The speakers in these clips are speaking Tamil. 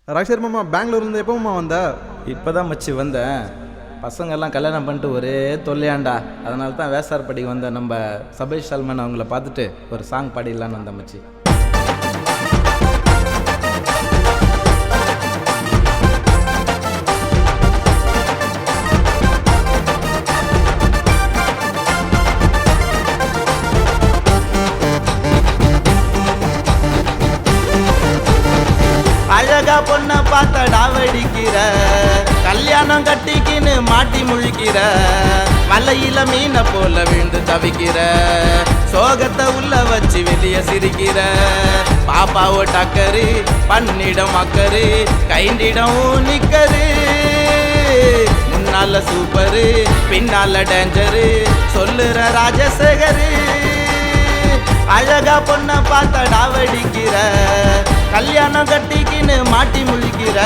ராஜேஷ் மாமா பெங்களூர்லேருந்து எப்போ மாமா வந்த? இப்போதான் மச்சி வந்தேன். பசங்கள்லாம் கல்யாணம் பண்ணிட்டு ஒரே தொல்லையாண்டா. அதனால தான் வேசார்படிக்கு வந்த நம்ம சபேஷ் சல்மான் அவங்கள பார்த்துட்டு ஒரு சாங் பாடிடலான்னு வந்தேன் மச்சி. அழகா பொண்ண பார்த்த டாவடிக்கிற, கல்யாணம் கட்டிக்கின்னு மாட்டி முழிக்கிற, மலையில மீன போல விழுந்து தவிக்கிற, சோகத்தை உள்ள வச்சு வெளிய சிரிக்கிற, பாப்பாவோ டக்கரு பண்ணிடம் அக்கரு கைண்டிடம் நிக்கரு, முன்னால சூப்பரு பின்னால டேஞ்சரு சொல்லுற ராஜசேகரு. அழகா பொண்ண பார்த்த டாவடிக்கிற, கல்யாணம் கட்டிக்கின்னு மாட்டி முழிக்கிற.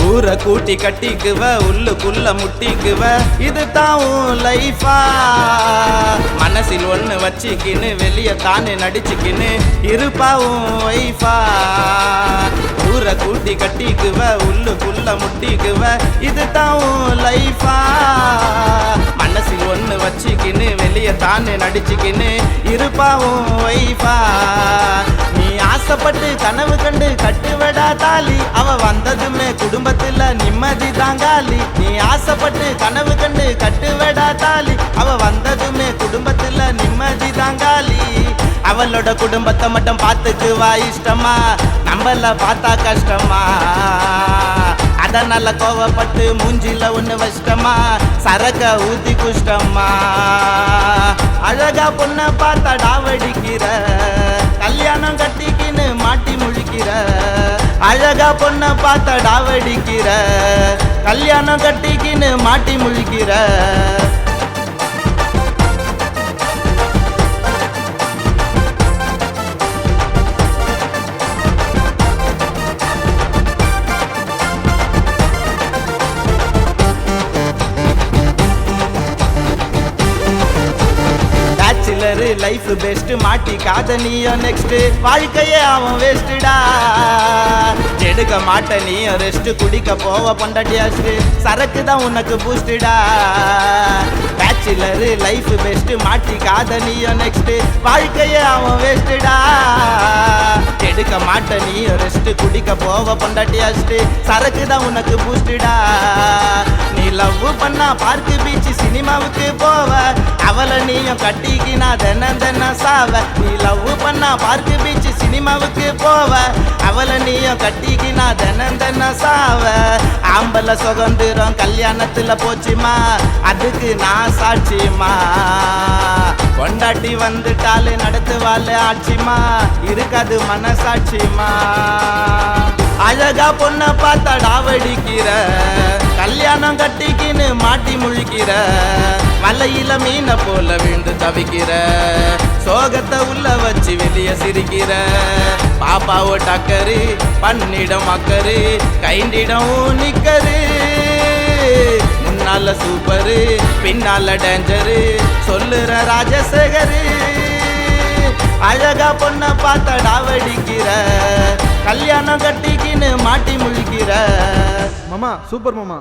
ஊரை கூட்டி கட்டிக்குவ, உள்ளுக்குள்ள முட்டிக்குவ, இது தான் லைஃபா? மனசில் ஒண்ணு வச்சுக்கின்னு வெளிய தானே நடிச்சுக்கின்னு இருப்பாவும் வைஃபா. ஊரை கூட்டி கட்டிக்குவ, உள்ளுக்குள்ள முட்டிக்குவ, இது தான் லைஃபா? மனசில் ஒண்ணு வச்சுக்கின்னு வெளிய தானே நடிச்சுக்கின்னு இருப்பாவும் வைஃபா. நீ ஆசைப்பட்டு கனவு கண்டு கட்டுவடா தாலி, அவ வந்ததுமே குடும்பத்துல நிம்மதி தாங்காலி. நீ ஆசைப்பட்டு கனவு கண்டு கட்டுவடா தாலி, அவ வந்ததுமே குடும்பத்துல நிம்மதி தாங்காலி. அவளோட குடும்பத்தை மட்டும் பார்த்துக்குவா இஷ்டமா, நம்மள பார்த்தா கஷ்டமா. அதனால கோவப்பட்டு மூஞ்சில ஒண்ணு வஷ்டமா, சரக்க ஊத்தி குஷ்டமா. அழகா பொண்ண பார்த்தா டாவடிக்கிற, கல்யாணம் கட்டிக்கின்னு மாட்டி முழிக்கிற. அழகா பொண்ண பார்த்த டாவடிக்கிற, கல்யாணம் கட்டிக்கின்னு மாட்டி முழிக்கிற. லைஃப் பெஸ்ட் மாட்டிக்காத நீயோ நெக்ஸ்ட், வாழ்க்கையே அவன் வேஸ்டா. எடுக்க மாட்ட நீயோ ரெஸ்ட், குடிக்க போவ பொண்டாட்டியாச்சு, சரக்கு தான் உனக்கு பூஸ்டா. பேச்சுலர் லைஃப் பெஸ்ட் மாட்டிக்காத நீயோ நெக்ஸ்ட், வாழ்க்கையே அவன் வேஸ்டா. எடுக்க மாட்ட நீயோ ரெஸ்ட், குடிக்க போவ பொண்டாட்டியாச்சு, சரக்கு தான் உனக்கு பூஸ்டா. நீ லவ் பண்ணா பார்க்கு பீச் சினிமாவுக்கு போவ, அவளை நீயும் கட்டிக்கினா தினம் தினம் சாவ. நீ லவ் பண்ணா பார்க்கு பீச் சினிமாவுக்கு போவ, அவளை நீயும் கட்டிக்கினா தினம் தினம் சாவ. ஆம்பள சுதந்திரம் கல்யாணத்துல போச்சுமா, அதுக்கு நான் சாட்சிமா. கொண்டாட்டி வந்துட்டாலே நடத்துவாள் ஆட்சிமா, இருக்காது மனசாட்சிமா. அழகா பொண்ண பார்த்தா டாவடிக்கிற, கல்யாணம் கட்டிக்கின்னு மாட்டி முழிக்கிற, மலையில மீன போல விழுந்து தவிக்கிற, சோகத்தை உள்ள வச்சு வெளிய சிரிக்கிற, பாப்பாவோ டக்கரு பண்ணிடம் அக்கரு கைண்டிடம் நிக்கரு, முன்னால சூப்பரு பின்னால டேஞ்சரு சொல்லுற ராஜசேகரு. அழகா பொண்ண பார்த்த டாவடிக்கிற, கல்யாணம் கட்டிக்கின்னு மாட்டி முழிக்கிற. மாமா சூப்பர் மாமா.